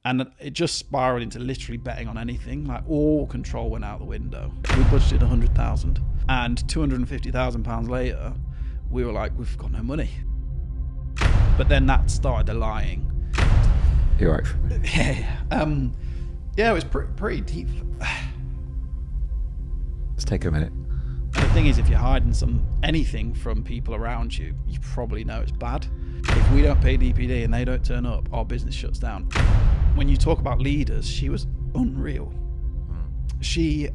And it just spiraled into literally betting on anything. Like all control went out the window. We budgeted 100,000, and 250,000 pounds later, we were like, we've got no money. But then that started the lying. You're right for me. Yeah, it was pretty deep. Let's take a minute. And the thing is, if you're hiding anything from people around you, you probably know it's bad. If we don't pay DPD and they don't turn up, our business shuts down. When you talk about leaders, she was unreal. She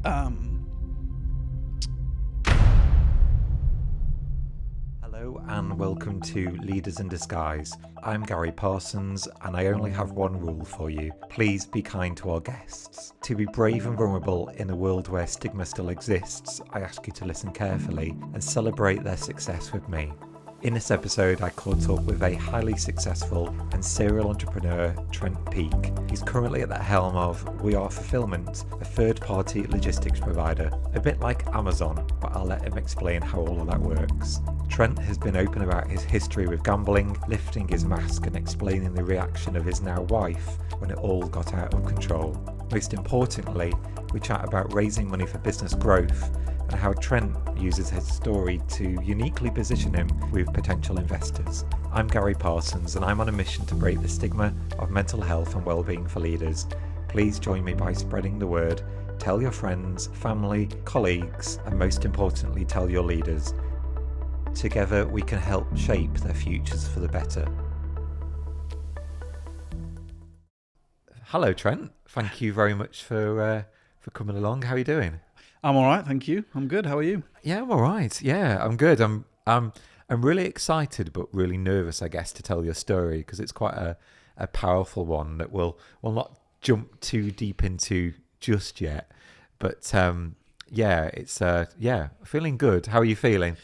Hello and welcome to Leaders in Disguise. I'm Gary Parsons and I only have one rule for you. Please be kind to our guests. To be brave and vulnerable in a world where stigma still exists, I ask you to listen carefully and celebrate their success with me. In this episode, I caught up with a highly successful and serial entrepreneur, Trent Peak. He's currently at the helm of We Are Fulfillment, a third-party logistics provider, a bit like Amazon, but I'll let him explain how all of that works. Trent has been open about his history with gambling, lifting his mask and explaining the reaction of his now wife when it all got out of control. Most importantly, we chat about raising money for business growth and how Trent uses his story to uniquely position him with potential investors. I'm Gary Parsons and I'm on a mission to break the stigma of mental health and wellbeing for leaders. Please join me by spreading the word. Tell your friends, family, colleagues, and most importantly, tell your leaders. Together we can help shape their futures for the better. Hello Trent, thank you very much for coming along. How are you doing? I'm all right, thank you. I'm good. How are you? Yeah, I'm all right. Yeah, I'm good. I'm really excited, but really nervous, I guess, to tell your story because it's quite a powerful one that we'll not jump too deep into just yet. But feeling good. How are you feeling?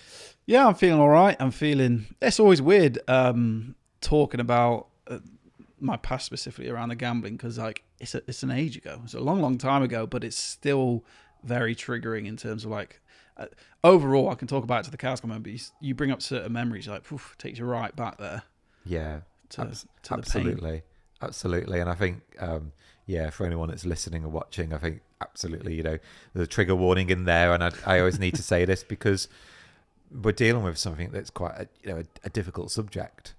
Yeah, I'm feeling all right. It's always weird talking about my past specifically around the gambling because like it's an age ago. It's a long time ago, but it's still very triggering in terms of like overall. I can talk about it to the cows come home, but you bring up certain memories, like poof, takes you right back there. Yeah, to absolutely, absolutely. And I think for anyone that's listening or watching, I think absolutely, there's a trigger warning in there, and I always need to say this because we're dealing with something that's quite a difficult subject,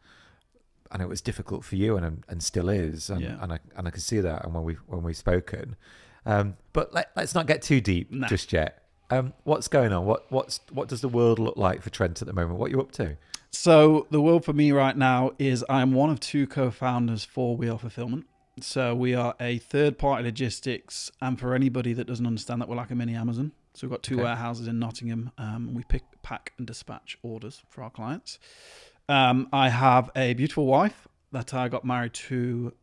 and it was difficult for you and still is, and I can see that, and when we've spoken. But let's not get too deep just yet. What's going on? What does the world look like for Trent at the moment? What are you up to? So the world for me right now is I'm one of two co-founders for We Are Fulfillment. So we are a third-party logistics, and for anybody that doesn't understand that, we're like a mini Amazon. So we've got two warehouses in Nottingham. We pick, pack, and dispatch orders for our clients. I have a beautiful wife that I got married to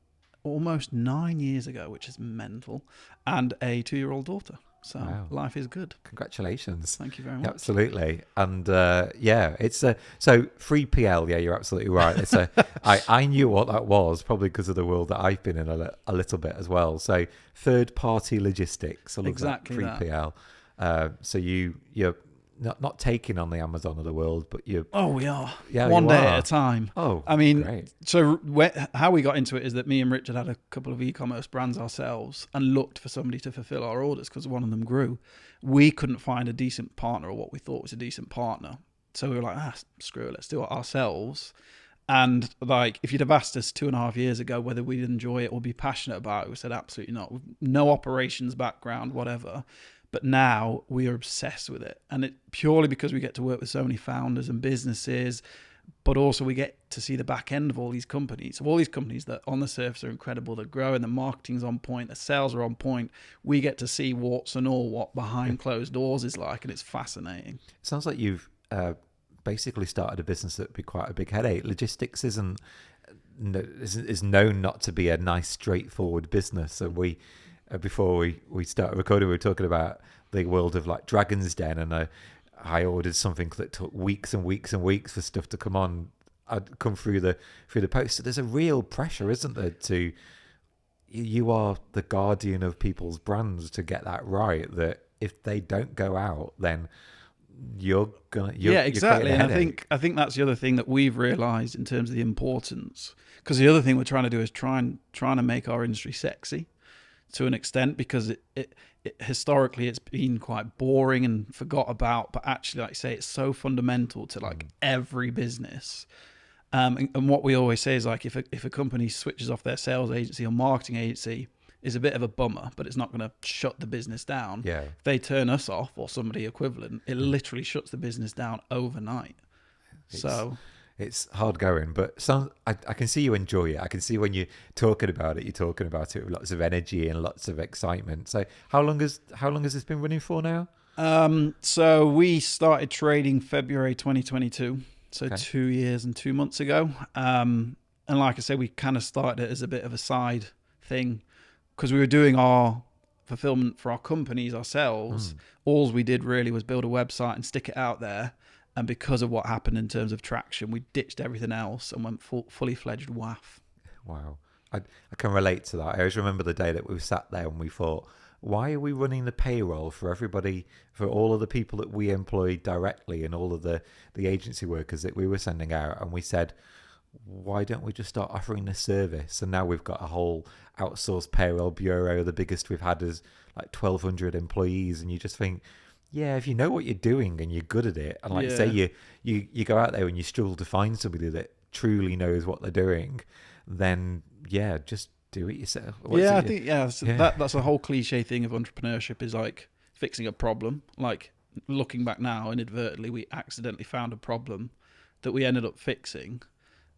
almost 9 years ago, which is mental, and a 2-year-old daughter. So wow. Life is good. Congratulations. Thank you very much. Absolutely. And it's so 3PL. Yeah, you're absolutely right. It's I knew what that was probably because of the world that I've been in a little bit as well. So third party logistics. I love exactly that. 3PL. So you're not taking on the Amazon of the world, but you. Oh, we are. Yeah, one day at a time. Oh, I mean, great. So how we got into it is that me and Richard had a couple of e-commerce brands ourselves and looked for somebody to fulfill our orders because one of them grew. We couldn't find a decent partner or what we thought was a decent partner, so we were like, screw it, let's do it ourselves. And like, if you'd have asked us 2.5 years ago whether we'd enjoy it or be passionate about it, we said absolutely not. No operations background, whatever. But now we are obsessed with it, and it purely because we get to work with so many founders and businesses, but also we get to see the back end of all these companies. So all these companies that on the surface are incredible, they're growing, the marketing's on point, the sales are on point. We get to see warts and all what behind closed doors is like, and it's fascinating. It sounds like you've basically started a business that would be quite a big headache. Logistics is known not to be a nice, straightforward business. So before we started recording, we were talking about the world of like Dragon's Den, and I ordered something that took weeks and weeks and weeks for stuff to come on. I'd come through the post. So there's a real pressure, isn't there? You are the guardian of people's brands to get that right. That if they don't go out, then Yeah, you're creating exactly. a And headache. I think that's the other thing that we've realised in terms of the importance. Because the other thing we're trying to do is trying to make our industry sexy to an extent, because it historically it's been quite boring and forgot about. But actually, like I say, it's so fundamental to like every business. And what we always say is like if a company switches off their sales agency or marketing agency, is a bit of a bummer, but it's not going to shut the business down. Yeah. If they turn us off or somebody equivalent, it literally shuts the business down overnight. It's So it's hard going, but I can see you enjoy it. I can see when you're talking about it, you're talking about it with lots of energy and lots of excitement. So how long has this been running for now? so we started trading February 2022, so Okay. 2 years and 2 months ago. And like I said, we kind of started it as a bit of a side thing because we were doing our fulfillment for our companies ourselves. All we did really was build a website and stick it out there. And because of what happened in terms of traction, we ditched everything else and went fully fledged WAF. Wow. I can relate to that. I always remember the day that we sat there and we thought, why are we running the payroll for everybody, for all of the people that we employ directly and all of the agency workers that we were sending out? And we said, why don't we just start offering this service? And now we've got a whole outsourced payroll bureau. The biggest we've had is like 1,200 employees. And you just think, yeah, if you know what you're doing and you're good at it, and like you say, you go out there and you struggle to find somebody that truly knows what they're doing, then yeah, just do it yourself. I think that's a whole cliche thing of entrepreneurship is like fixing a problem. Like looking back now, inadvertently, we accidentally found a problem that we ended up fixing.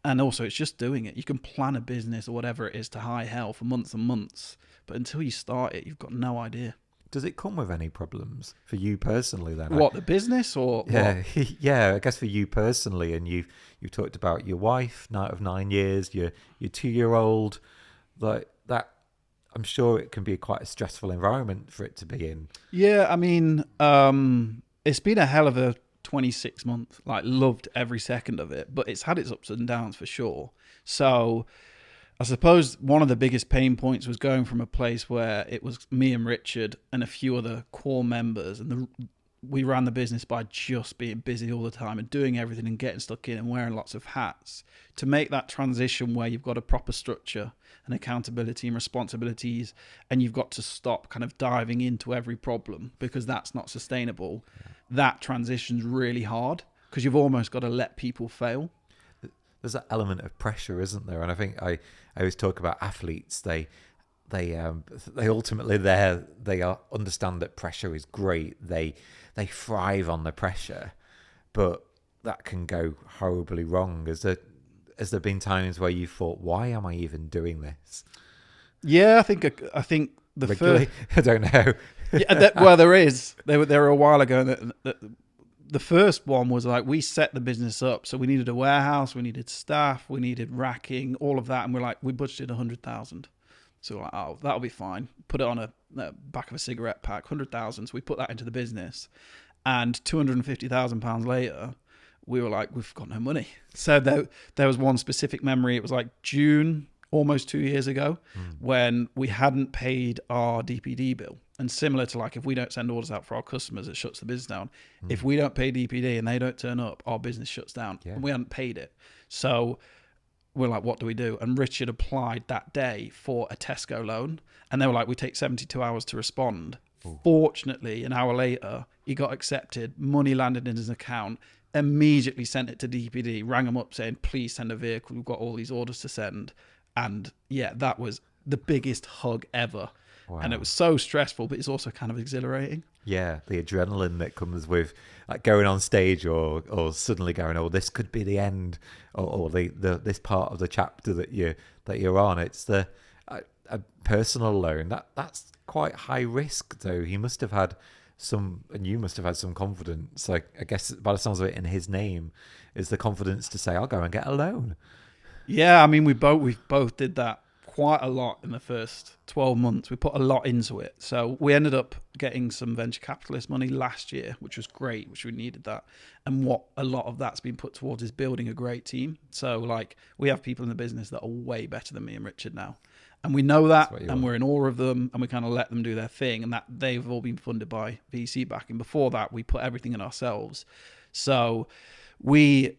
And also, it's just doing it. You can plan a business or whatever it is to high hell for months and months, but until you start it, you've got no idea. Does it come with any problems for you personally then? What, the business or yeah, what? yeah, I guess for you personally, and you've talked about your wife, out of 9 years, your 2-year-old, like that. I'm sure it can be quite a stressful environment for it to be in. Yeah, I mean, it's been a hell of a 26 months. Like, loved every second of it, but it's had its ups and downs for sure. So I suppose one of the biggest pain points was going from a place where it was me and Richard and a few other core members, and we ran the business by just being busy all the time and doing everything and getting stuck in and wearing lots of hats, to make that transition where you've got a proper structure and accountability and responsibilities, and you've got to stop kind of diving into every problem because that's not sustainable. Yeah. That transition's really hard because you've almost got to let people fail. There's that element of pressure, isn't there? And I think I always talk about athletes. They ultimately understand that pressure is great. They thrive on the pressure, but that can go horribly wrong. Has there been times where you thought, why am I even doing this? Yeah, I think the Regularly? I don't know. Well, there is. There were a while ago that the first one was like, we set the business up, so we needed a warehouse, we needed staff, we needed racking, all of that, and we budgeted 100,000. So we're like, oh, that'll be fine. Put it on a back of a cigarette pack, 100,000. So we put that into the business, and £250,000 later, we were like, we've got no money. So there was one specific memory. It was like June, almost 2 years ago, when we hadn't paid our DPD bill. And similar to like if we don't send orders out for our customers, it shuts the business down. If we don't pay DPD and they don't turn up, our business shuts down. Yeah. And we hadn't paid it. So we're like, what do we do? And Richard applied that day for a Tesco loan. And they were like, we take 72 hours to respond. Ooh. Fortunately, an hour later, he got accepted. Money landed in his account. Immediately sent it to DPD, rang them up saying, please send a vehicle. We've got all these orders to send. And yeah, that was the biggest hug ever. Wow. And it was so stressful, but it's also kind of exhilarating. Yeah, the adrenaline that comes with like going on stage or suddenly going, oh, this could be the end, or this part of the chapter that you're on. It's a personal loan. That's quite high risk, though. He must have had some, and you must have had some confidence. Like, I guess by the sounds of it, in his name is the confidence to say, I'll go and get a loan. Yeah, I mean, we both did that quite a lot in the first 12 months. We put a lot into it. So we ended up getting some venture capitalist money last year, which was great, which we needed that. And what a lot of that's been put towards is building a great team. So like we have people in the business that are way better than me and Richard now. And we know that, what you and want. we're in awe of them, and we kind of let them do their thing, and that they've all been funded by VC backing. Before that, we put everything in ourselves. So we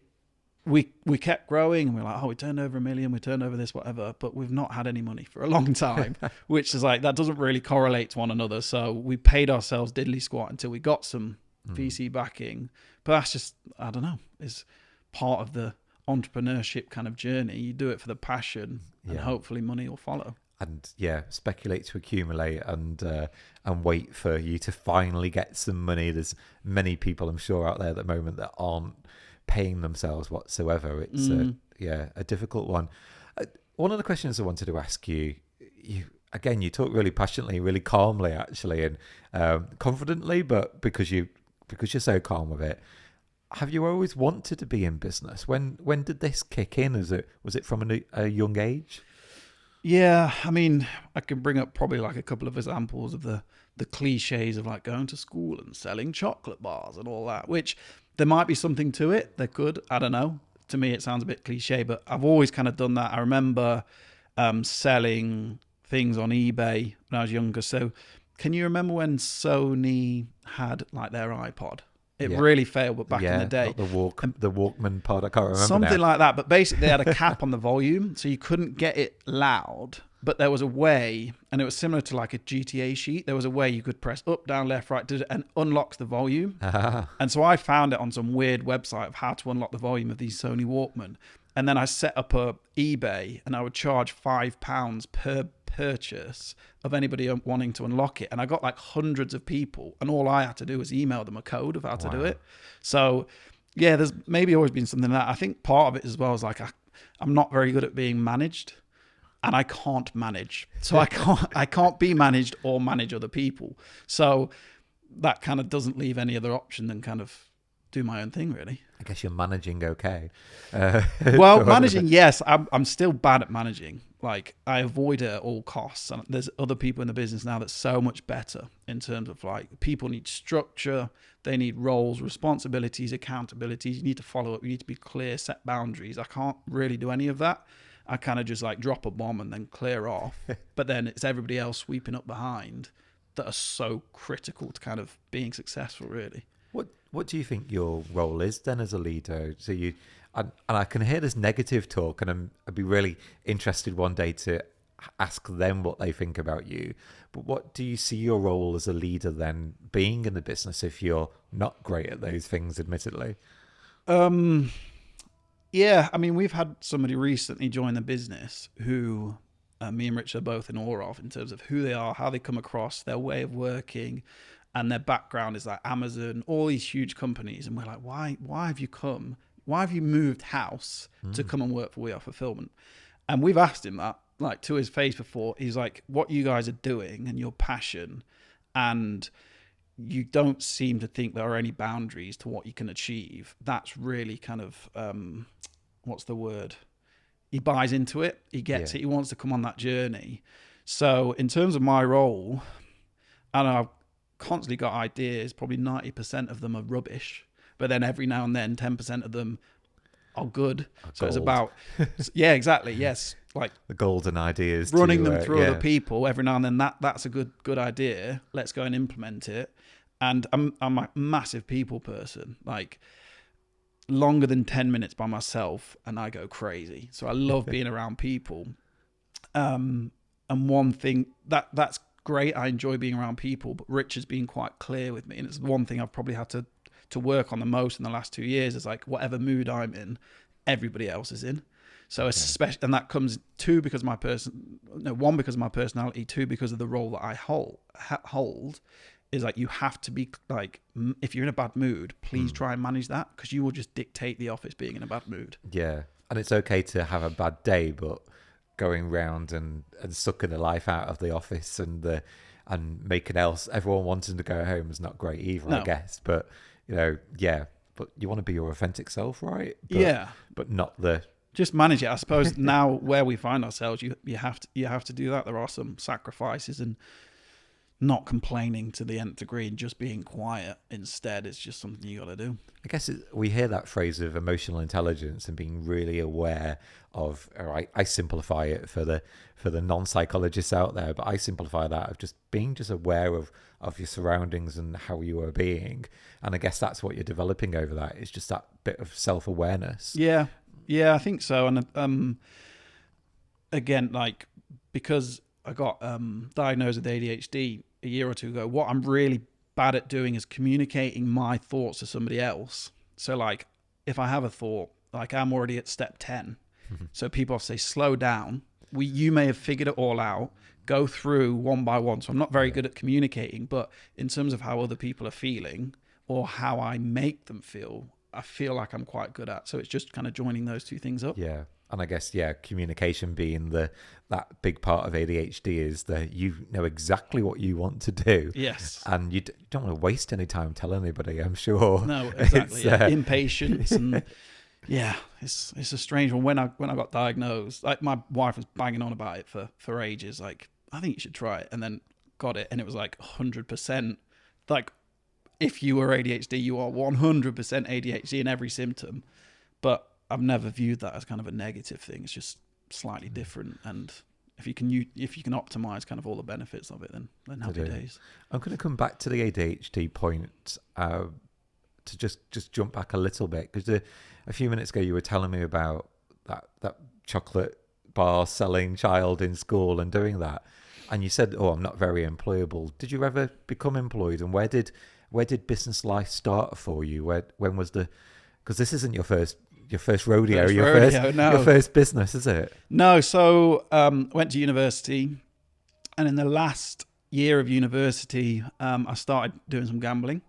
kept growing, and we're like, oh, we turned over $1 million, we turned over this, whatever, but we've not had any money for a long time, which is like, that doesn't really correlate to one another. So we paid ourselves diddly squat until we got some VC backing. But that's just, I don't know, is part of the entrepreneurship kind of journey. You do it for the passion, and hopefully money will follow. And speculate to accumulate, and wait for you to finally get some money. There's many people, I'm sure, out there at the moment that aren't paying themselves whatsoever. It's a difficult one. One of the questions I wanted to ask you, you talk really passionately, really calmly, actually, and confidently, but because you're so calm with it. Have you always wanted to be in business? When did this kick in? Was it from a young age? Yeah, I mean, I can bring up probably like a couple of examples of the cliches of like going to school and selling chocolate bars and all that, which there might be something to it. There could, I don't know. To me, it sounds a bit cliche, but I've always kind of done that. I remember selling things on eBay when I was younger. So can you remember when Sony had like their iPod? It really failed, but back in the day. Not the Walkman pod, I can't remember Something now. like that, but basically they had a cap on the volume, so you couldn't get it loud, but there was a way, and it was similar to like a GTA sheet. There was a way you could press up, down, left, right, and unlocks the volume. And so I found it on some weird website of how to unlock the volume of these Sony Walkman. And then I set up a eBay, and I would charge £5 per purchase of anybody wanting to unlock it. And I got like hundreds of people, and all I had to do was email them a code of how to do it. So yeah, there's maybe always been something like that. I think part of it as well is like I'm not very good at being managed, and I can't manage. So I can't be managed or manage other people. So that kind of doesn't leave any other option than kind of do my own thing, really. I guess you're managing okay. Well, managing, yes. I'm still bad at managing. Like, I avoid it at all costs. And there's other people in the business now that's so much better in terms of like, people need structure, they need roles, responsibilities, accountabilities. You need to follow up, you need to be clear, set boundaries. I can't really do any of that. I kind of just like drop a bomb and then clear off. But then it's everybody else sweeping up behind that are so critical to kind of being successful, really. What do you think your role is then as a leader? So and I can hear this negative talk, and I'd be really interested one day to ask them what they think about you. But what do you see your role as a leader then being in the business if you're not great at those things, admittedly? Yeah, I mean, we've had somebody recently join the business who me and Rich are both in awe of in terms of who they are, how they come across, their way of working. And their background is like Amazon, all these huge companies. And we're like, why have you come? Why have you moved house to come and work for We Are Fulfillment? And we've asked him that, like, to his face before. He's like, what you guys are doing and your passion, and you don't seem to think there are any boundaries to what you can achieve. That's really kind of, what's the word? He buys into it. He gets it. He wants to come on that journey. So in terms of my role, I don't know, I've constantly got ideas. Probably 90% of them are rubbish, but then every now and then 10% of them are good. So it's about exactly, yes, like the golden ideas, running them through other people every now and then. That's a good idea, let's go and implement it. And I'm a massive people person, like longer than 10 minutes by myself and I go crazy. So I love being around people. And one thing that's great, I enjoy being around people, but Rich has been quite clear with me, and it's one thing I've probably had to work on the most in the last 2 years, is like whatever mood I'm in, everybody else is in. So especially, and that comes one, because of my personality, two, because of the role that I hold is like, you have to be like, if you're in a bad mood, please try and manage that, because you will just dictate the office being in a bad mood. Yeah. And it's okay to have a bad day, but going round and sucking the life out of the office and making everyone wanting to go home is not great either, no. I guess. But but you want to be your authentic self, right? But not just manage it. I suppose now where we find ourselves, you have to do that. There are some sacrifices, and not complaining to the nth degree and just being quiet instead is just something you got to do. I guess we hear that phrase of emotional intelligence and being really aware of, or I simplify it for the non-psychologists out there, but I simplify that of just being just aware of your surroundings and how you are being. And I guess that's what you're developing over that. It's just that bit of self-awareness. Yeah, I think so. And again, like, because I got diagnosed with ADHD a year or two ago, what I'm really bad at doing is communicating my thoughts to somebody else. So like, if I have a thought, like I'm already at step 10. So people have to say, slow down. You may have figured it all out. Go through one by one. So I'm not very good at communicating, but in terms of how other people are feeling or how I make them feel, I feel like I'm quite good at. So it's just kind of joining those two things up. Yeah. And I guess, communication being that big part of ADHD is that you know exactly what you want to do. Yes. And you don't want to waste any time telling anybody, I'm sure. No, exactly. Impatience and it's a strange one. When I got diagnosed, like my wife was banging on about it for ages. Like, I think you should try it, and then got it, and it was like 100%. Like, if you were ADHD, you are 100% ADHD in every symptom. But I've never viewed that as kind of a negative thing. It's just slightly different, and if you can optimize kind of all the benefits of it, then happy days. I'm going to come back to the ADHD point to just jump back a little bit, because a few minutes ago you were telling me about that chocolate bar selling child in school and doing that, and you said, "Oh, I'm not very employable." Did you ever become employed, and where did business life start for you? When was because this isn't your first rodeo, your first business, is it? No. So went to university, and in the last year of university, I started doing some gambling,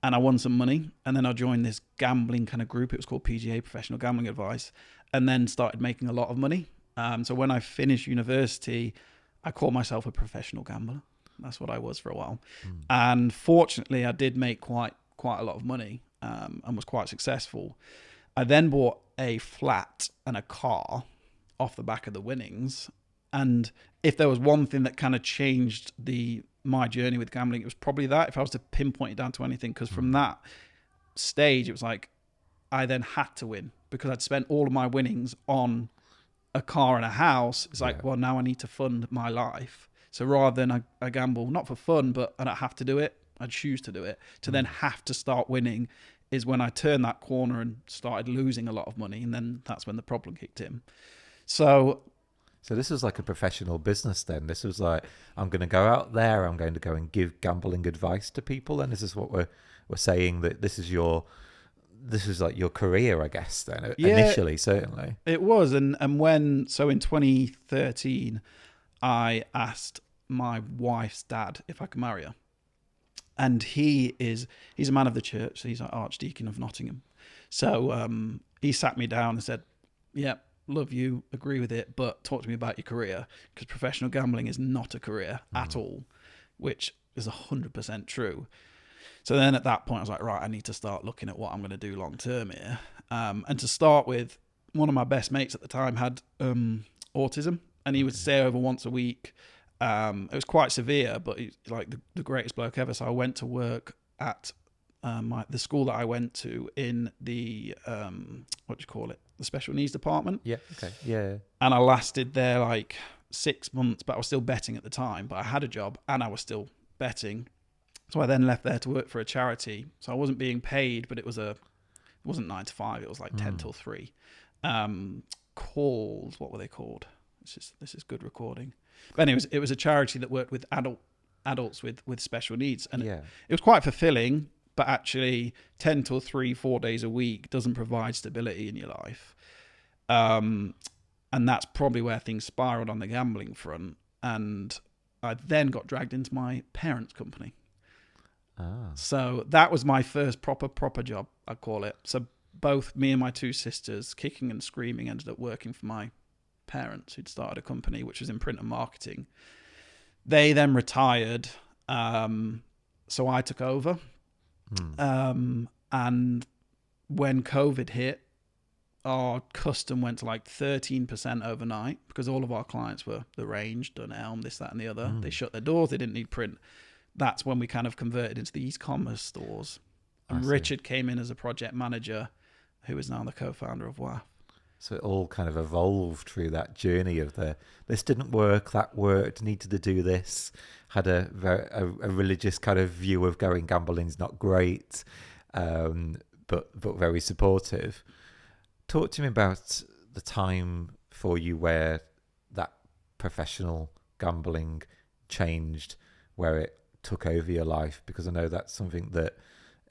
and I won some money, and then I joined this gambling kind of group. It was called PGA, Professional Gambling Advice, and then started making a lot of money. So when I finished university, I called myself a professional gambler. That's what I was for a while. And fortunately, I did make quite a lot of money and was quite successful. I then bought a flat and a car off the back of the winnings. And if there was one thing that kind of changed my journey with gambling, it was probably that, if I was to pinpoint it down to anything, because from that stage, it was like I then had to win because I'd spent all of my winnings on a car and a house. It's like, well, now I need to fund my life. So rather than I gamble, not for fun, but I don't have to do it, I choose to do it, to then have to start winning is when I turned that corner and started losing a lot of money. And then that's when the problem kicked in. So this was like a professional business then. This was like, I'm going to go out there, I'm going to go and give gambling advice to people. And this is what we're saying, that this is like your career, I guess, then, initially, certainly. It was. And in 2013, I asked my wife's dad if I could marry her. And he's a man of the church. So he's like Archdeacon of Nottingham. So he sat me down and said, yeah, love you, agree with it, but talk to me about your career, because professional gambling is not a career at all, which is 100% true. So then at that point, I was like, right, I need to start looking at what I'm going to do long term here. And to start with, one of my best mates at the time had autism, and he would stay over once a week. It was quite severe, but he's like the greatest bloke ever. So I went to work at the school that I went to in the the special needs department. Yeah. Okay. Yeah. And I lasted there like 6 months, but I was still betting at the time. But I had a job and I was still betting. So I then left there to work for a charity. So I wasn't being paid, but it wasn't 9 to 5. It was like 10 till 3. Called, what were they called? This is good recording. But anyways, it was a charity that worked with adults with special needs, and it was quite fulfilling. But actually, 10 till 3, 4 days a week doesn't provide stability in your life, and that's probably where things spiraled on the gambling front. And I then got dragged into my parents' company. So that was my first proper job, I'd call it. So both me and my two sisters, kicking and screaming, ended up working for my parents, who'd started a company which was in print and marketing. They then retired, so I took over. And when COVID hit, our custom went to like 13% overnight, because all of our clients were the Range, Dunelm, this, that, and the other. They shut their doors. They didn't need print. that's when we kind of converted into the e-commerce stores. And I see. Richard came in as a project manager, who is now the co-founder of WAF. So it all kind of evolved through that journey of this didn't work, that worked, needed to do this, had a religious kind of view of going gambling's not great, but very supportive. Talk to me about the time for you where that professional gambling changed, where it took over your life, because I know that's something that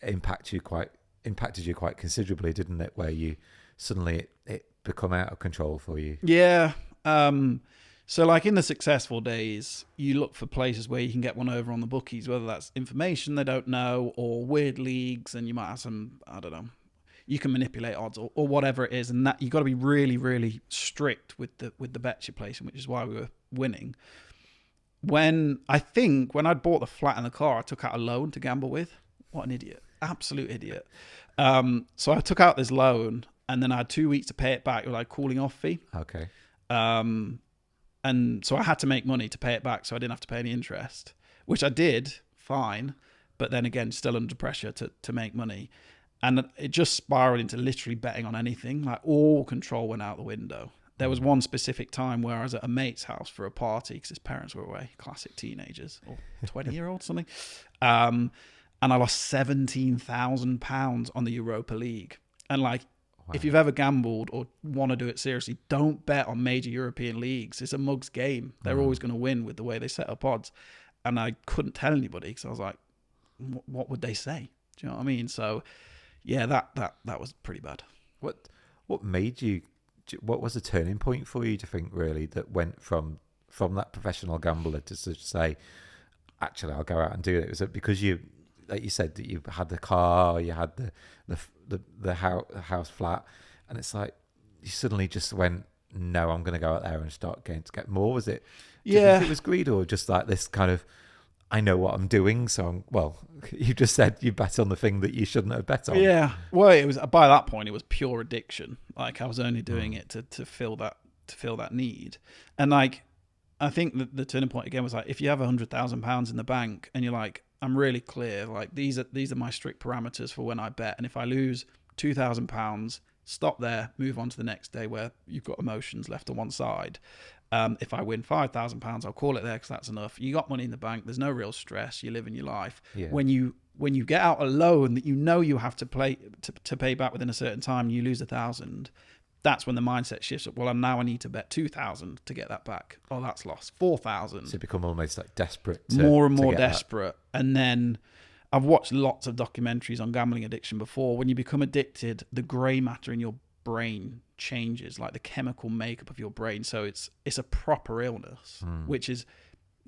impacted you quite considerably, didn't it? Where you suddenly it become out of control for you. Yeah. So like in the successful days, you look for places where you can get one over on the bookies, whether that's information they don't know or weird leagues, and you might have some, I don't know, you can manipulate odds or whatever it is, and that you got to be really, really strict with the bets you're placing, which is why we were winning. When I'd bought the flat and the car, I took out a loan to gamble with. What an idiot. Absolute idiot. So I took out this loan, and then I had 2 weeks to pay it back with like cooling off fee. Okay. And so I had to make money to pay it back, so I didn't have to pay any interest, which I did fine. But then again, still under pressure to make money. And it just spiraled into literally betting on anything. Like all control went out the window. There was one specific time where I was at a mate's house for a party because his parents were away, classic teenagers or 20-year-olds, something. And I lost £17,000 on the Europa League. And like, wow. If you've ever gambled or want to do it seriously, don't bet on major European leagues. It's a mug's game. They're always going to win with the way they set up odds. And I couldn't tell anybody because I was like, what would they say? Do you know what I mean? So yeah, that was pretty bad. What made you? What was the turning point for you, do you think, really, that went from that professional gambler to say, actually, I'll go out and do it? Was it because you, like you said, that you had the car, you had the house flat, and it's like you suddenly just went, no, I'm going to go out there and start going to get more? Was it? Do you think it was greed, or just like this kind of, I know what I'm doing, so you just said you bet on the thing that you shouldn't have bet on. Yeah. Well, it was, by that point, it was pure addiction. Like I was only doing it to fill that need. And like, I think that the turning point again was like, if you have £100,000 in the bank and you're like, I'm really clear, like these are my strict parameters for when I bet. And if I lose £2,000, stop there, move on to the next day where you've got emotions left on one side. If I win £5,000, I'll call it there because that's enough. You got money in the bank. There's no real stress. You're living your life. Yeah. When you get out a loan that you know you have to pay back within a certain time, you lose £1,000. That's when the mindset shifts. Well, now I need to bet £2,000 to get that back. Oh, that's lost. £4,000. So you become almost like desperate. More and more desperate. That. And then I've watched lots of documentaries on gambling addiction before. When you become addicted, the grey matter in your brain changes, like the chemical makeup of your brain. So it's a proper illness, which is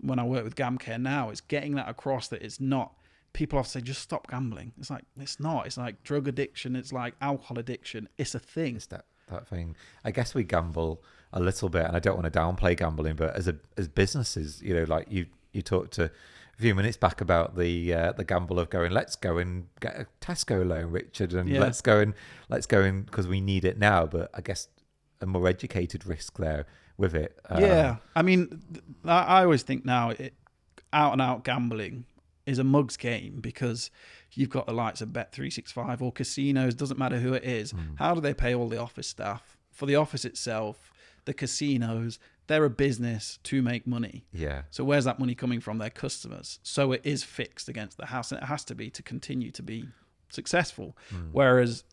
when I work with GamCare now, it's getting that across that it's not. People often say, just stop gambling. It's like, it's not. It's like drug addiction. It's like alcohol addiction. It's a thing. It's that thing. I guess we gamble a little bit, and I don't want to downplay gambling, but as businesses, like you talked to a few minutes back about the gamble of going, let's go and get a Tesco loan, Richard, and let's go and because we need it now. But I guess a more educated risk there with it. I mean, I always think now out and out gambling is a mug's game because you've got the likes of Bet365 or casinos, doesn't matter who it is. How do they pay all the office staff? For the office itself, the casinos, they're a business to make money. Yeah. So where's that money coming from? Their customers. So it is fixed against the house, and it has to be to continue to be successful. Whereas,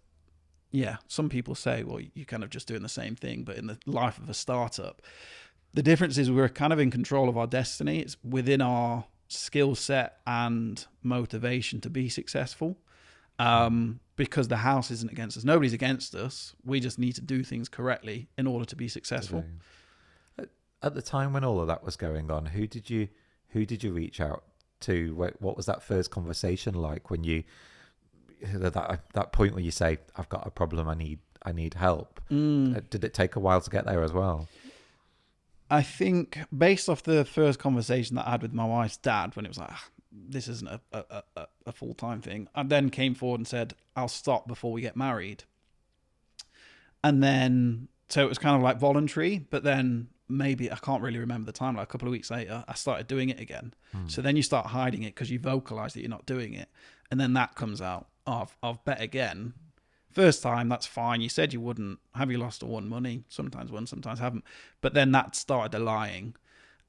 some people say, well, you're kind of just doing the same thing, but in the life of a startup. The difference is we're kind of in control of our destiny. It's within our skill set and motivation to be successful. Because the house isn't against us. Nobody's against us. We just need to do things correctly in order to be successful. At the time when all of that was going on, who did you reach out to? What was that first conversation like when you that point where you say, I've got a problem, I need help? Did it take a while to get there as well? I think based off the first conversation that I had with my wife's dad, when it was like, this isn't a full-time thing, I then came forward and said, I'll stop before we get married. And then, so it was kind of like voluntary, but then maybe, I can't really remember the time, like a couple of weeks later, I started doing it again. So then you start hiding it because you vocalize that you're not doing it. And then that comes out. Oh, I've bet again. First time, that's fine. You said you wouldn't. Have you lost or won money? Sometimes won, sometimes haven't. But then that started the lying.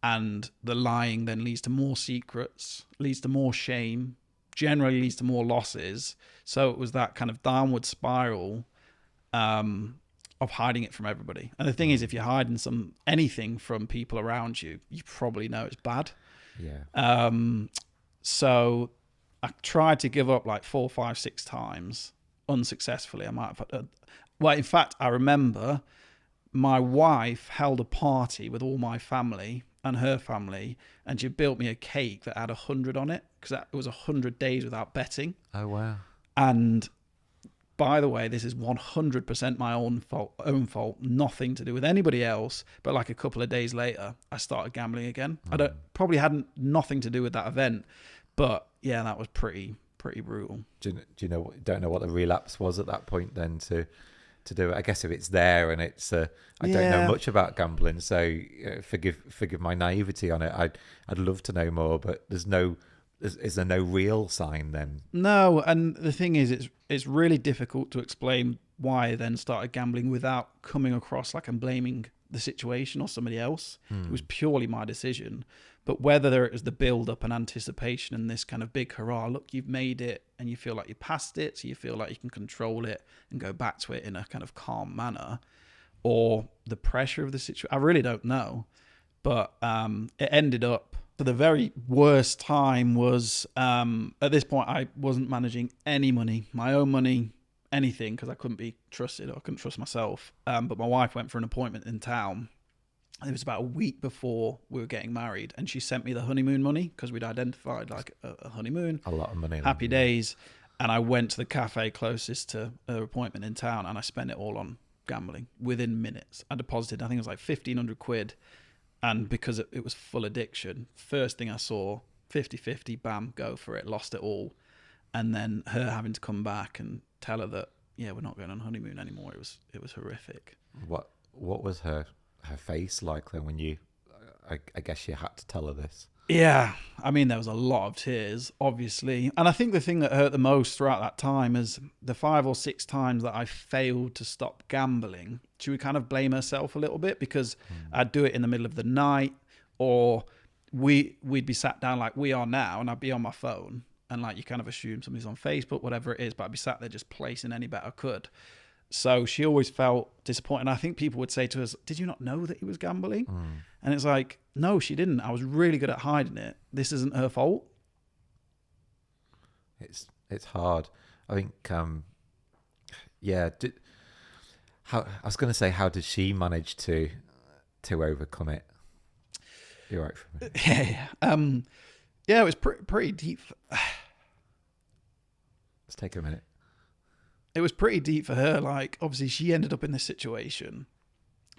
And the lying then leads to more secrets, leads to more shame, generally leads to more losses. So it was that kind of downward spiral of hiding it from everybody. And the thing is, if you're hiding anything from people around you, you probably know it's bad. Yeah. So I tried to give up like 4, 5, 6 times unsuccessfully. I might have. Well, in fact, I remember my wife held a party with all my family and her family, and she built me a cake that had 100 on it because it was 100 days without betting. Oh wow! And by the way, this is 100% my own fault, nothing to do with anybody else. But like a couple of days later, I started gambling again. Probably hadn't nothing to do with that event, but yeah, that was pretty brutal. Do you know? Don't know what the relapse was at that point then to do it. I guess if it's there and it's I don't know much about gambling, so forgive my naivety on it. I'd love to know more, but is there no real sign then? No, and the thing is, it's really difficult to explain why I then started gambling without coming across like I'm blaming the situation or somebody else. It was purely my decision. But whether it was the build-up and anticipation and this kind of big hurrah, look, you've made it, and you feel like you passed it, so you feel like you can control it and go back to it in a kind of calm manner, or the pressure of the situation, I really don't know. But it ended up, so the very worst time was, at this point, I wasn't managing any money, my own money, anything, because I couldn't be trusted, or I couldn't trust myself. But my wife went for an appointment in town. It was about a week before we were getting married, and she sent me the honeymoon money because we'd identified like a honeymoon. A lot of money. Happy days. And I went to the cafe closest to her appointment in town, and I spent it all on gambling within minutes. I deposited, I think it was like 1,500 quid. And because it was full addiction, first thing I saw, 50-50, bam, go for it, lost it all. And then her having to come back and tell her that, yeah, we're not going on honeymoon anymore. It was horrific. What was her face like then when you, I guess you had to tell her this? Yeah, I mean, there was a lot of tears, obviously. And I think the thing that hurt the most throughout that time is the 5 or 6 times that I failed to stop gambling. She would kind of blame herself a little bit because I'd do it in the middle of the night, or we'd be sat down like we are now, and I'd be on my phone, and like you kind of assume somebody's on Facebook, whatever it is, but I'd be sat there just placing any bet I could. So she always felt disappointed. And I think people would say to us, did you not know that he was gambling? And it's like, no, she didn't. I was really good at hiding it. This isn't her fault. It's hard. I think, I was going to say, how did she manage to overcome it? You're right for me. Yeah, it was pretty deep. Let's take a minute. It was pretty deep for her. Like, obviously, she ended up in this situation,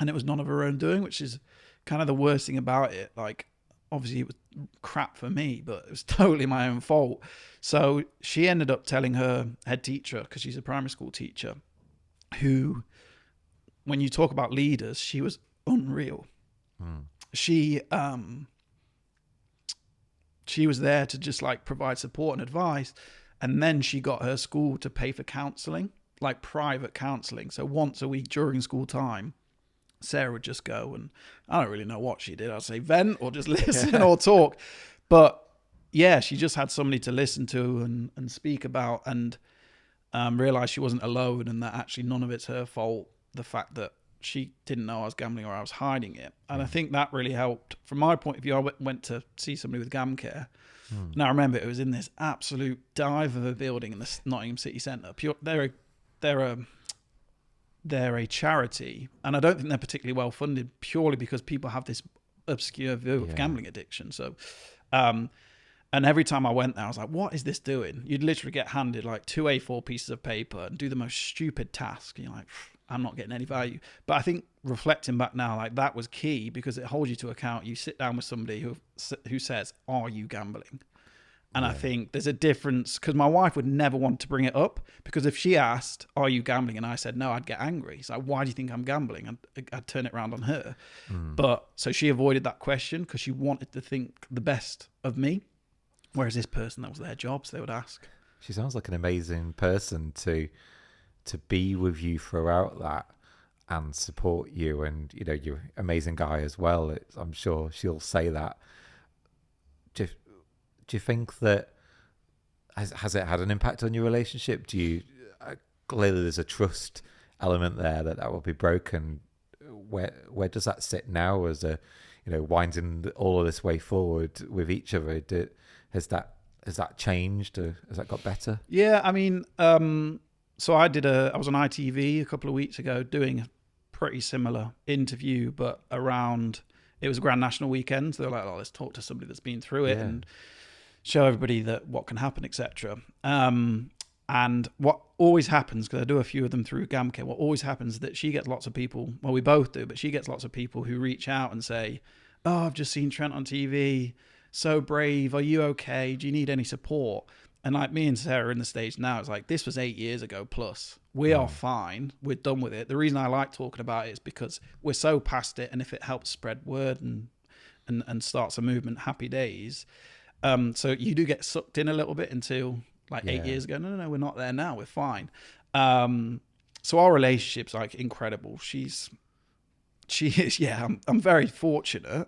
and it was none of her own doing, which is kind of the worst thing about it. Like, obviously, it was crap for me, but it was totally my own fault. So she ended up telling her head teacher, because she's a primary school teacher, who, when you talk about leaders, she was unreal. She was there to just like provide support and advice. And then she got her school to pay for counselling, like private counselling. So once a week during school time, Sarah would just go, and I don't really know what she did. I'd say vent or just listen or talk. But yeah, she just had somebody to listen to and speak about, and realised she wasn't alone, and that actually none of it's her fault. The fact that she didn't know I was gambling or I was hiding it. And I think that really helped. From my point of view, I went to see somebody with gam care. Now, I remember it was in this absolute dive of a building in the Nottingham city centre. They're a charity, and I don't think they're particularly well funded, purely because people have this obscure view of gambling addiction. So, and every time I went there, I was like, what is this doing? You'd literally get handed like 2 A4 pieces of paper and do the most stupid task. And you're like, I'm not getting any value. But I think reflecting back now, like that was key because it holds you to account. You sit down with somebody who says, are you gambling? And I think there's a difference, because my wife would never want to bring it up, because if she asked, are you gambling? And I said, no, I'd get angry. It's like, why do you think I'm gambling? I'd turn it around on her. But so she avoided that question because she wanted to think the best of me. Whereas this person, that was their job, so they would ask. She sounds like an amazing person to be with you throughout that and support you. And, you know, you're an amazing guy as well. I'm sure she'll say that. Do you think that has it had an impact on your relationship? Do you clearly there's a trust element there that will be broken? Where does that sit now as a, you know, winding all of this way forward with each other? Has that changed? Or has that got better? Yeah, I mean, so I was on ITV a couple of weeks ago doing a pretty similar interview, but it was a Grand National weekend. So they're like, oh, let's talk to somebody that's been through it and show everybody that what can happen, etc. And what always happens, because I do a few of them through GamCare, what always happens is that she gets lots of people, well, we both do, but she gets lots of people who reach out and say, oh, I've just seen Trent on TV, so brave, are you okay? Do you need any support? And like me and Sarah are in the stage now, it's like, this was 8 years ago plus. We are fine. We're done with it. The reason I like talking about it is because we're so past it, and if it helps spread word and starts a movement, happy days. So you do get sucked in a little bit until like 8 years ago. No, we're not there now. We're fine. So our relationship's like incredible. She is, yeah, I'm very fortunate.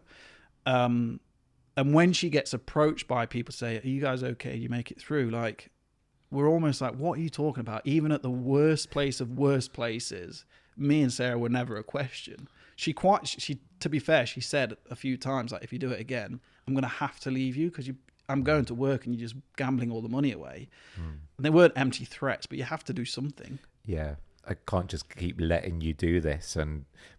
And when she gets approached by people, say, are you guys okay? You make it through? Like, we're almost like, what are you talking about? Even at the worst place of worst places, me and Sarah were never a question. She, to be fair, she said a few times, like, if you do it again, I'm going to have to leave you because I'm going to work and you're just gambling all the money away. And they weren't empty threats, but you have to do something. Yeah, I can't just keep letting you do this,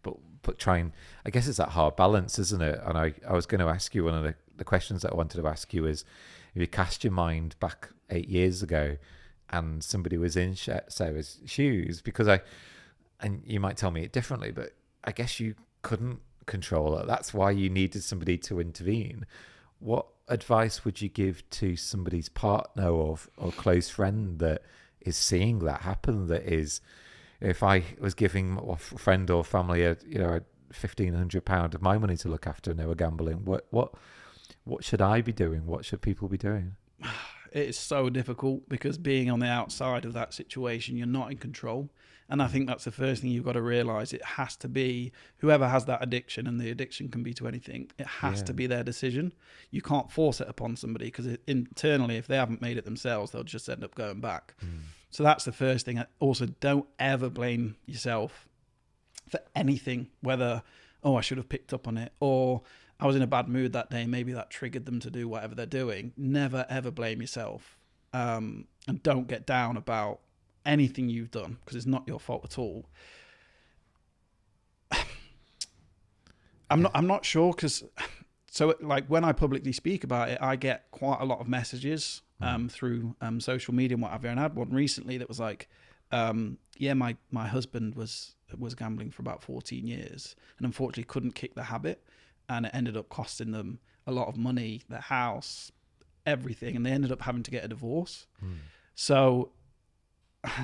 but trying. I guess it's that hard balance, isn't it? And I was going to ask you, one of the questions that I wanted to ask you is, if you cast your mind back 8 years ago, and somebody was in Sarah's shoes, and you might tell me it differently, but I guess you couldn't control it. That's why you needed somebody to intervene. What advice would you give to somebody's partner or close friend that is seeing that happen? That is, if I was giving a friend or family £1,500 of my money to look after and they were gambling, what should I be doing? What should people be doing? It is so difficult, because being on the outside of that situation, you're not in control. And I think that's the first thing you've got to realize. It has to be whoever has that addiction, and the addiction can be to anything. It has to be their decision. You can't force it upon somebody, because internally, if they haven't made it themselves, they'll just end up going back. So that's the first thing. Also, don't ever blame yourself for anything, whether, oh, I should have picked up on it, or I was in a bad mood that day, maybe that triggered them to do whatever they're doing. Never, ever blame yourself. And don't get down about anything you've done, because it's not your fault at all. I'm not sure, because like when I publicly speak about it, I get quite a lot of messages through social media and whatever. And I had one recently that was like, my husband was gambling for about 14 years and unfortunately couldn't kick the habit, and it ended up costing them a lot of money, their house, everything, and they ended up having to get a divorce. So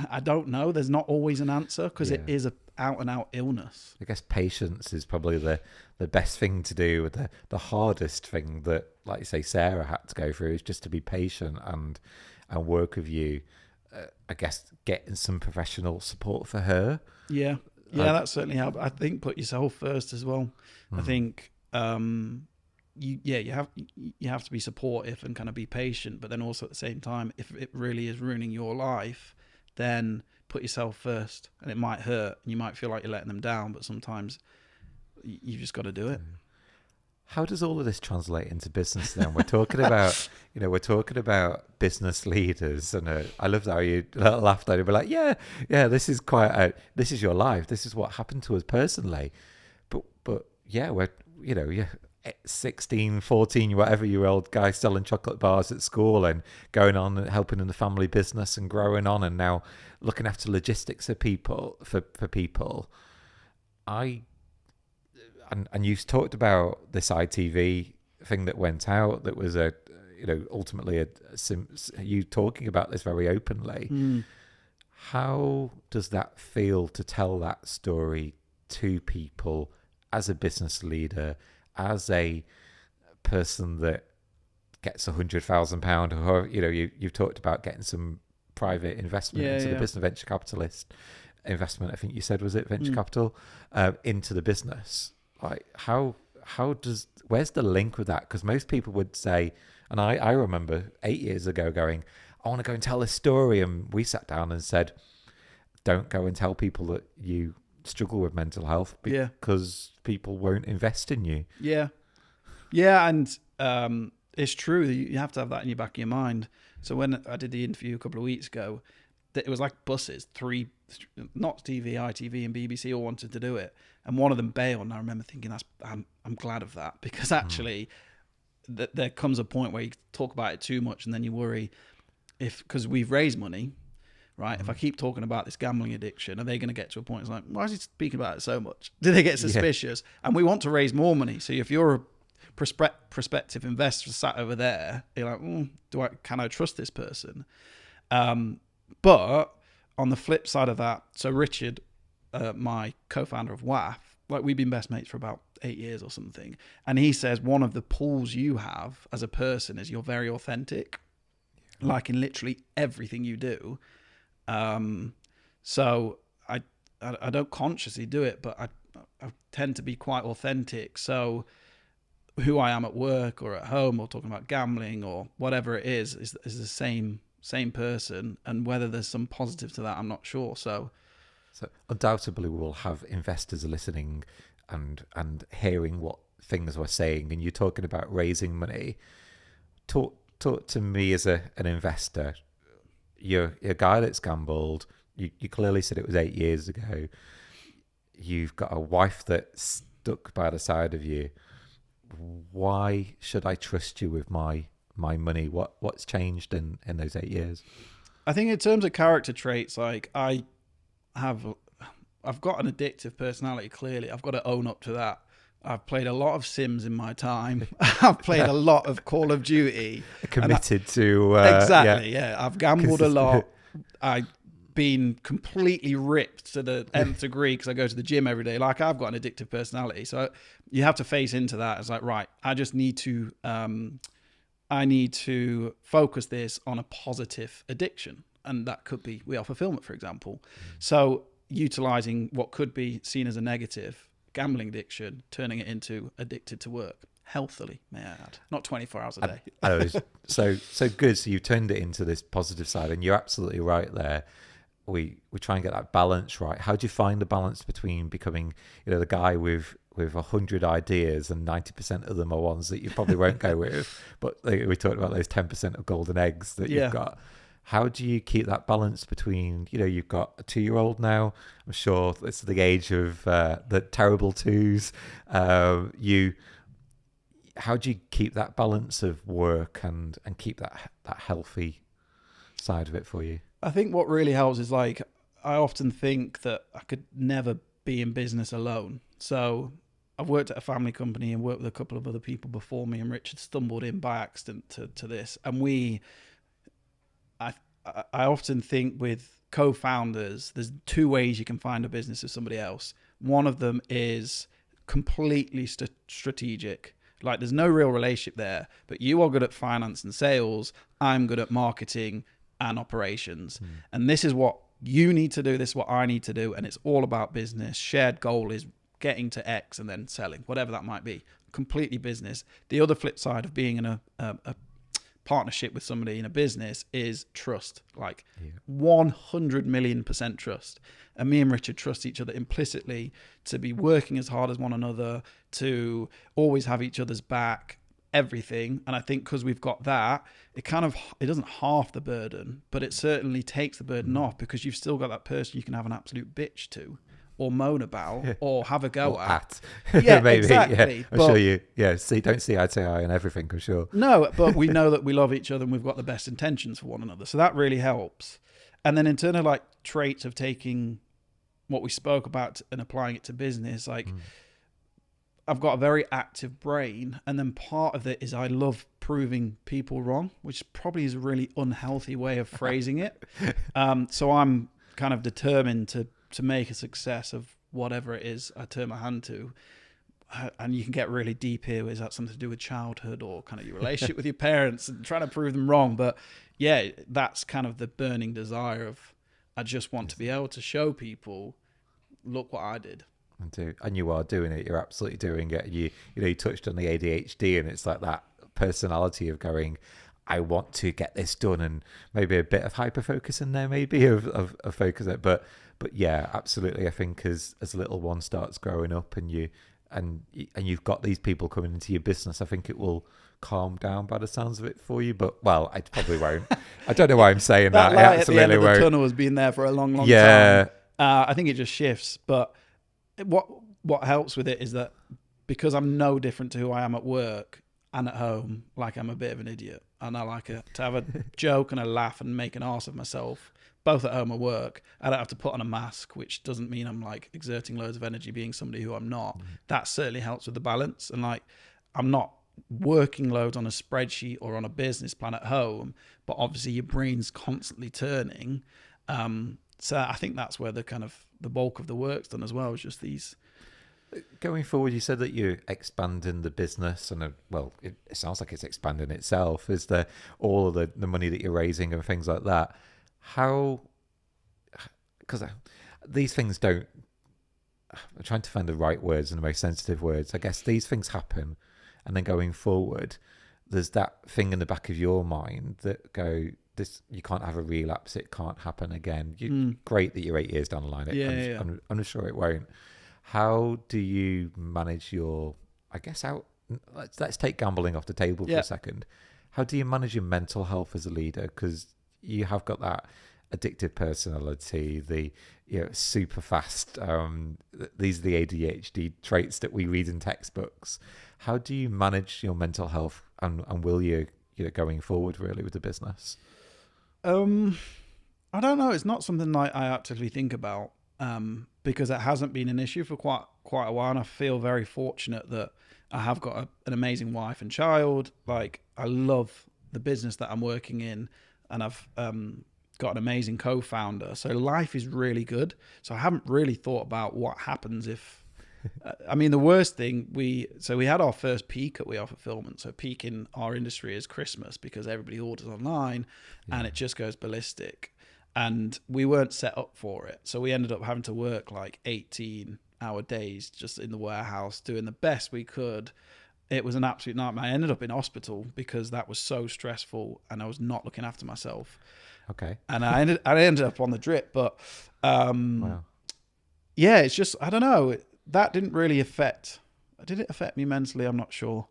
I don't know. There's not always an answer, because it is a out and out illness. I guess patience is probably the best thing to do. The hardest thing that, like you say, Sarah had to go through is just to be patient and work with you. I guess getting some professional support for her. Yeah, that certainly helped. I think put yourself first as well. I think you have to be supportive and kind of be patient, but then also at the same time, if it really is ruining your life, then put yourself first. And it might hurt, and you might feel like you're letting them down, but sometimes you just got to do it. How does all of this translate into business then? We're talking about, business leaders, and I love how you laughed at it. We're like, yeah, this is this is your life. This is what happened to us personally. But yeah, we're 16, 14, whatever year old guy selling chocolate bars at school and going on and helping in the family business and growing on, and now looking after logistics for people. And you've talked about this ITV thing that went out, that was ultimately you talking about this very openly. How does that feel to tell that story to people as a business leader, as a person that gets £100,000, or you've talked about getting some private investment into the business, venture capitalist investment, I think you said, was it venture capital, into the business? Like where's the link with that? Because most people would say, and I remember 8 years ago going, I want to go and tell this story, and we sat down and said, don't go and tell people that you struggle with mental health, because people won't invest in you. And it's true that you have to have that in your back of your mind. So when I did the interview a couple of weeks ago, it was like buses, not TV, ITV and BBC all wanted to do it, and one of them bailed, and I remember thinking, I'm glad of that, because actually there comes a point where you talk about it too much and then you worry, because we've raised money, right? If I keep talking about this gambling addiction, are they going to get to a point it's like, why is he speaking about it so much? Do they get suspicious? And we want to raise more money. So if you're a prospective investor sat over there, you're like, can I trust this person? But on the flip side of that, so Richard, my co-founder of WAF, like, we've been best mates for about 8 years or something. And he says one of the pulls you have as a person is you're very authentic, like in literally everything you do. So I don't consciously do it, but I tend to be quite authentic. So who I am at work or at home or talking about gambling or whatever it is the same person. And whether there's some positive to that, I'm not sure. So undoubtedly we'll have investors listening and hearing what things we're saying. And you're talking about raising money. Talk to me as an investor. You're a guy that's gambled. You clearly said it was 8 years ago. You've got a wife that's stuck by the side of you. Why should I trust you with my money? What's changed in those 8 years? I think in terms of character traits, like I've got an addictive personality, clearly. I've got to own up to that. I've played a lot of Sims in my time. I've played a lot of Call of Duty. Committed to... exactly, yeah. I've gambled a lot. I've been completely ripped to the nth degree because I go to the gym every day. Like, I've got an addictive personality. So you have to face into that. It's like, right, I just need to... I need to focus this on a positive addiction. And that could be, we offer fulfillment, for example. So utilizing what could be seen as a negative, gambling addiction, turning it into addicted to work, healthily, may I add, not 24 hours a day. I know, so good. So you turned it into this positive side, and you're absolutely right there. We try and get that balance right. How do you find the balance between becoming, the guy with 100 ideas and 90% of them are ones that you probably won't go with, but we talked about those 10% of golden eggs that you've got. How do you keep that balance between, you've got a 2-year-old now, I'm sure it's the age of the terrible twos. How do you keep that balance of work and keep that healthy side of it for you? I think what really helps is, like, I often think that I could never be in business alone. So I've worked at a family company and worked with a couple of other people before me, and Richard stumbled in by accident to this. And I often think with co-founders, there's 2 ways you can find a business with somebody else. One of them is completely strategic. Like, there's no real relationship there, but you are good at finance and sales. I'm good at marketing and operations. And this is what you need to do. This is what I need to do. And it's all about business. Shared goal is getting to X and then selling, whatever that might be. Completely business. The other flip side of being in a partnership with somebody in a business is trust, like 100 million% trust. And me and Richard trust each other implicitly to be working as hard as one another, to always have each other's back, everything. And I think because we've got that, it doesn't half the burden, but it certainly takes the burden off, because you've still got that person you can have an absolute bitch to, or moan about, or have a go at. Yeah, maybe. Exactly. Yeah. I'm sure you. Yeah, don't see eye to eye and everything, for sure. No, but we know that we love each other and we've got the best intentions for one another. So that really helps. And then in terms of, like, traits of taking what we spoke about and applying it to business, like, I've got a very active brain, and then part of it is I love proving people wrong, which probably is a really unhealthy way of phrasing it. So I'm kind of determined to make a success of whatever it is I turn my hand to. And you can get really deep here. Is that something to do with childhood or kind of your relationship with your parents and trying to prove them wrong? But yeah, that's kind of the burning desire of, I just want to be able to show people, look what I did. And you are doing it. You're absolutely doing it. You touched on the ADHD, and it's like that personality of going, I want to get this done, and maybe a bit of hyper focus in there, maybe of focus. But yeah, absolutely. I think as a little one starts growing up, and you've got these people coming into your business, I think it will calm down by the sounds of it for you. But well, I probably won't. I don't know why I'm saying that. Light I absolutely at the end of the won't. tunnel has been there for a long time. I think it just shifts. But what helps with it is that because I'm no different to who I am at work and at home, like I'm a bit of an idiot, and I like to have a joke and a laugh and make an arse of myself, both at home and work. I don't have to put on a mask, which doesn't mean I'm like exerting loads of energy being somebody who I'm not. That certainly helps with the balance. And like, I'm not working loads on a spreadsheet or on a business plan at home, but obviously your brain's constantly turning. So I think that's where the bulk of the work's done as well, is just these. Going forward, you said that you're expanding the business, and it sounds like it's expanding itself. Is there all of the money that you're raising and things like that? How, because these things don't, I'm trying to find the right words and the most sensitive words. I guess these things happen, and then going forward, there's that thing in the back of your mind that this, you can't have a relapse, it can't happen again. Great that you're 8 years down the line. I'm sure it won't. How do you manage your, I guess, let's take gambling off the table for a second. How do you manage your mental health as a leader? Because you have got that addictive personality, the super fast. These are the ADHD traits that we read in textbooks. How do you manage your mental health, and will you going forward really with the business? I don't know. It's not something I actively think about, because it hasn't been an issue for quite a while, and I feel very fortunate that I have got an amazing wife and child. Like, I love the business that I'm working in, and I've got an amazing co-founder. So life is really good. So I haven't really thought about what happens if, I mean, the worst thing, we had our first peak at We Are Fulfillment. So peak in our industry is Christmas, because everybody orders online and it just goes ballistic. And we weren't set up for it. So we ended up having to work like 18-hour days just in the warehouse, doing the best we could. It was an absolute nightmare. I ended up in hospital because that was so stressful, and I was not looking after myself. Okay. And I ended up on the drip. But Wow. yeah, it's just, I don't know. That didn't really affect. Did it affect me mentally? I'm not sure.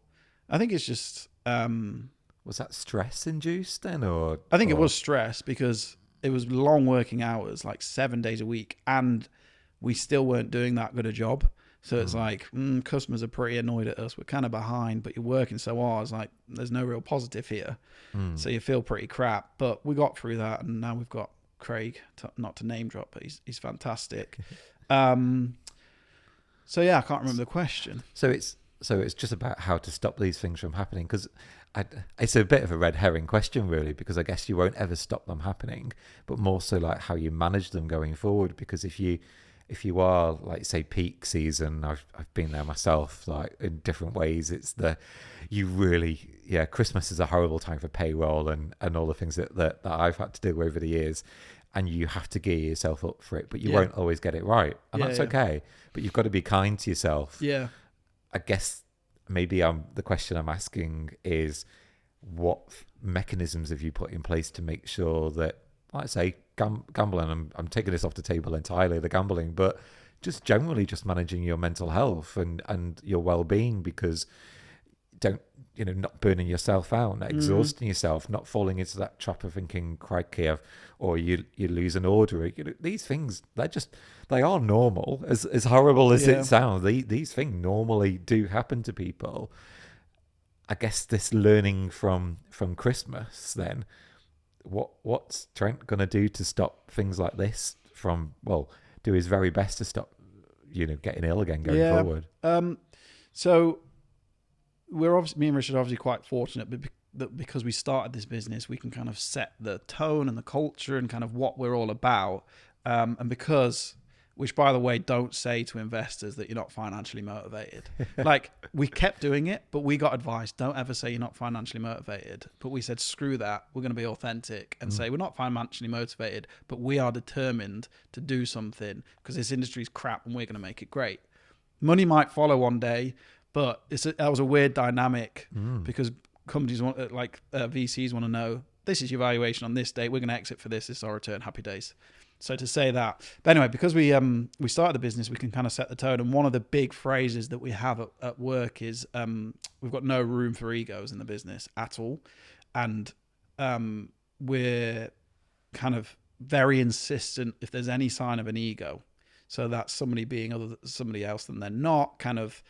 I think it's just. Was that stress induced then, or? I think it was stress, because it was long working hours, like 7 days a week, and we still weren't doing that good a job. So it's like, customers are pretty annoyed at us. We're kind of behind, but you're working so hard. It's like, there's no real positive here. So you feel pretty crap. But we got through that, and now we've got Craig, not to name drop, but he's fantastic. So yeah, I can't remember the question. So it's just about how to stop these things from happening, because it's a bit of a red herring question, really, because I guess you won't ever stop them happening, but more so like how you manage them going forward. Because if you are, like, say, peak season, I've been there myself, like, in different ways. It's Christmas is a horrible time for payroll and all the things that I've had to do over the years, and you have to gear yourself up for it, but you won't always get it right, and that's okay. But you've got to be kind to yourself. Yeah, I guess maybe the question I'm asking is, what mechanisms have you put in place to make sure that, like I say, gambling, I'm taking this off the table entirely, the gambling, but just generally just managing your mental health and your well-being, because not burning yourself out, not exhausting yourself, not falling into that trap of thinking, crikey, or you lose an order. These things, they are normal, as horrible as it sounds. These things normally do happen to people. I guess this learning from Christmas then, what's Trent going to do to stop things like this from, do his very best to stop, getting ill again going forward? So we're obviously, me and Richard are obviously quite fortunate that because we started this business, we can kind of set the tone and the culture and kind of what we're all about. And because, which by the way, don't say to investors that you're not financially motivated. Like, we kept doing it, but we got advice, don't ever say you're not financially motivated. But we said, screw that. We're going to be authentic and say we're not financially motivated, but we are determined to do something because this industry is crap and we're going to make it great. Money might follow one day, but that was a weird dynamic because companies want, VCs want to know, this is your valuation on this date. We're going to exit for this. This is our return. Happy days. So to say that, but anyway, because we started the business, we can kind of set the tone. And one of the big phrases that we have at work is we've got no room for egos in the business at all, and we're kind of very insistent if there's any sign of an ego. So that's somebody being somebody else than they're not, kind of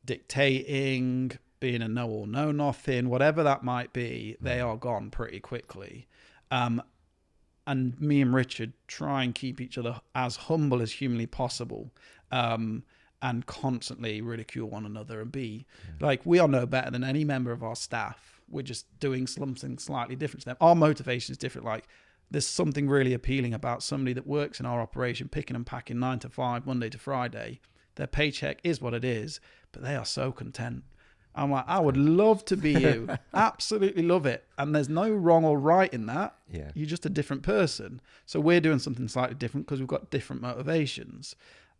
dictating, being a no or know nothing, whatever that might be, they are gone pretty quickly. And me and Richard try and keep each other as humble as humanly possible, and constantly ridicule one another and be like, we are no better than any member of our staff. We're just doing something slightly different to them. Our motivation is different. Like, there's something really appealing about somebody that works in our operation, picking and packing 9 to 5, Monday to Friday. Their paycheck is what it is, but they are so content. I'm like, I would love to be you. Absolutely love it. And there's no wrong or right in that. Yeah. You're just a different person. So we're doing something slightly different because we've got different motivations.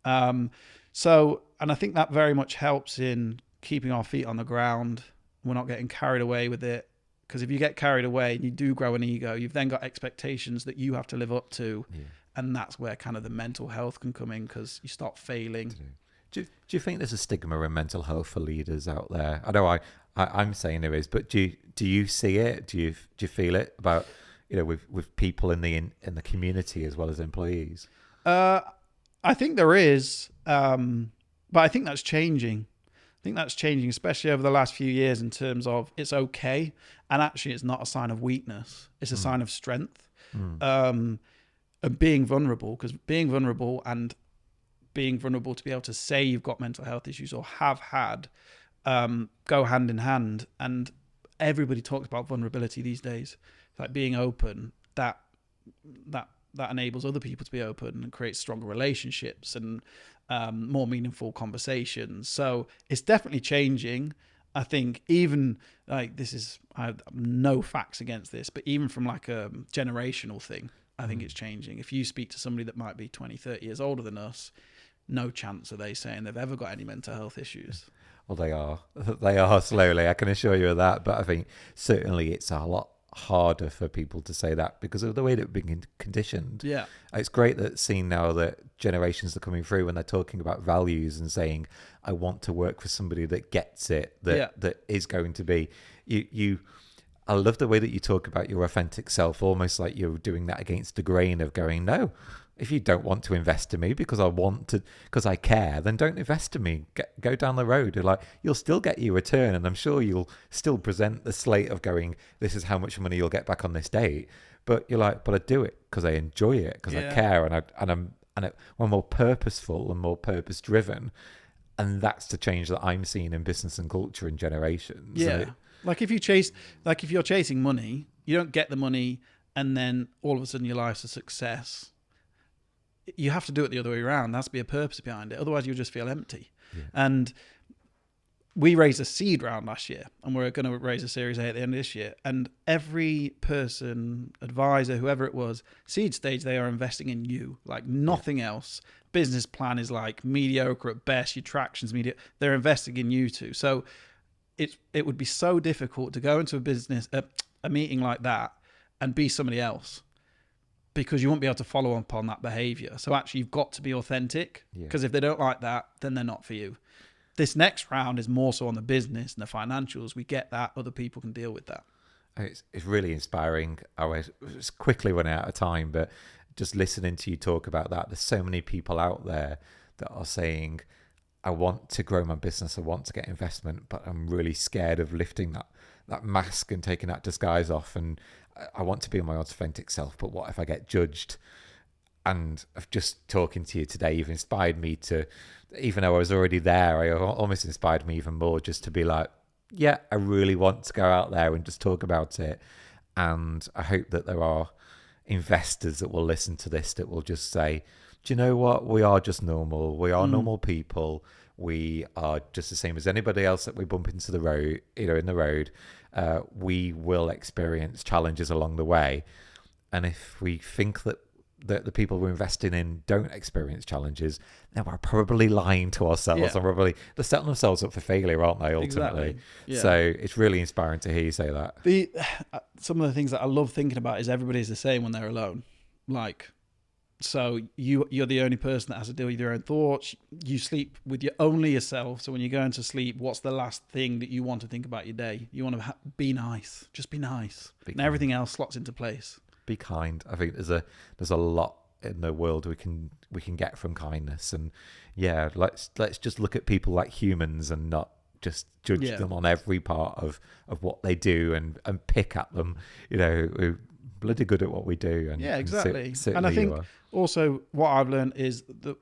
And I think that very much helps in keeping our feet on the ground. We're not getting carried away with it. Because if you get carried away and you do grow an ego, you've then got expectations that you have to live up to. Yeah. And that's where kind of the mental health can come in, because you start failing. Do you think there's a stigma in mental health for leaders out there? I know I'm saying there is, but do you see it? Do you feel it about, with people in the community as well as employees? I think there is, but I think that's changing. I think that's changing, especially over the last few years, in terms of it's okay, and actually it's not a sign of weakness. It's a sign of strength, and being vulnerable, because being vulnerable to be able to say you've got mental health issues or have had, go hand in hand. And everybody talks about vulnerability these days. It's like being open, that enables other people to be open and creates stronger relationships and more meaningful conversations. So it's definitely changing. I think even I have no facts against this, but even from like a generational thing, I think it's changing. If you speak to somebody that might be 20, 30 years older than us, no chance are they saying they've ever got any mental health issues. Well, they are slowly, I can assure you of that. But I think certainly it's a lot harder for people to say that because of the way that we've been conditioned. Yeah. It's great that seeing now that generations are coming through and they're talking about values and saying, I want to work for somebody that gets it, that is going to be I love the way that you talk about your authentic self, almost like you're doing that against the grain of going, no, if you don't want to invest in me because I care, then don't invest in me. Go down the road. You'll still get your return, and I'm sure you'll still present the slate of going, this is how much money you'll get back on this date. But you're like, but I do it because I enjoy it, because I care, and we're more purposeful and more purpose driven, and that's the change that I'm seeing in business and culture in generations. Yeah. Like if you're chasing money, you don't get the money and then all of a sudden your life's a success. You have to do it the other way around. There has to be a purpose behind it. Otherwise you'll just feel empty. Yeah. And we raised a seed round last year, and we're going to raise a Series A at the end of this year. And every person, advisor, whoever it was, seed stage, they are investing in you, like nothing else. Business plan is like mediocre at best. Your traction's mediocre. They're investing in you too. So it would be so difficult to go into a meeting like that and be somebody else, because you won't be able to follow up on that behavior. So actually you've got to be authentic, because if they don't like that, then they're not for you. This next round is more so on the business and the financials. We get that. Other people can deal with that. It's really inspiring. I was quickly running out of time, but just listening to you talk about that, there's so many people out there that are saying, I want to grow my business, I want to get investment, but I'm really scared of lifting that mask and taking that disguise off, and I want to be my authentic self, but what if I get judged? And just talking to you today, you've inspired me to, even though I was already there, I almost inspired me even more just to be like, yeah, I really want to go out there and just talk about it. And I hope that there are investors that will listen to this that will just say, do you know what? We are just normal. We are normal people. We are just the same as anybody else that we bump into the road, in the road. We will experience challenges along the way. And if we think that the people we're investing in don't experience challenges, then we're probably lying to ourselves. And they're setting themselves up for failure, aren't they, ultimately? Exactly. Yeah. So it's really inspiring to hear you say that. Some of the things that I love thinking about is everybody's the same when they're alone. Like, so you're the only person that has to deal with your own thoughts. You sleep with only yourself. So when you're going to sleep, what's the last thing that you want to think about your day? You want to be nice. Just be nice. And everything else slots into place. Be kind. I think there's a lot in the world we can get from kindness, and let's just look at people like humans and not just judge them on every part of what they do and pick at them. We're bloody good at what we do. And exactly. And I think also what I've learned is that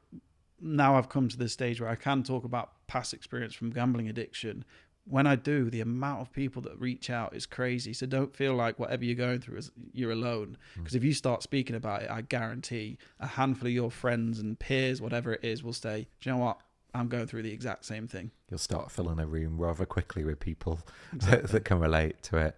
now I've come to this stage where I can talk about past experience from gambling addiction. When I do, the amount of people that reach out is crazy. So don't feel like whatever you're going through is you're alone. Because if you start speaking about it, I guarantee a handful of your friends and peers, whatever it is, will say, do you know what? I'm going through the exact same thing. You'll start filling a room rather quickly with people that can relate to it.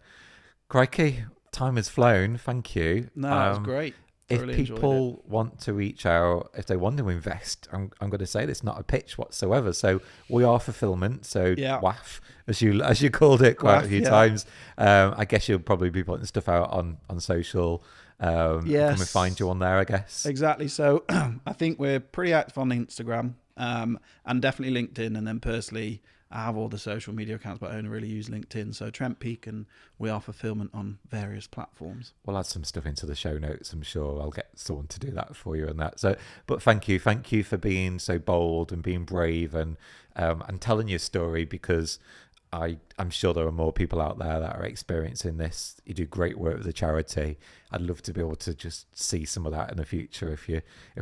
Crikey, time has flown. Thank you. No, that was great. If people want to reach out, if they want to invest, I'm going to say this, not a pitch whatsoever. So we are fulfillment. So WAF, as you called it quite a few times. I guess you'll probably be putting stuff out on social. Come and find you on there, I guess. Exactly. So I think we're pretty active on Instagram and definitely LinkedIn. And then personally, I have all the social media accounts, but I only really use LinkedIn. So Trent Peak, and we are fulfillment on various platforms. We'll add some stuff into the show notes. I'm sure I'll get someone to do that for you and that. So, but thank you for being so bold and being brave and telling your story, because I'm sure there are more people out there that are experiencing this. You do great work with the charity. I'd love to be able to just see some of that in the future if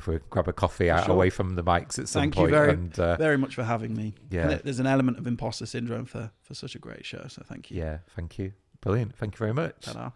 we grab a coffee away from the mics at some point. Thank you very much for having me. Yeah, there's an element of imposter syndrome for such a great show, so thank you. Yeah, thank you. Brilliant. Thank you very much. Ta-da.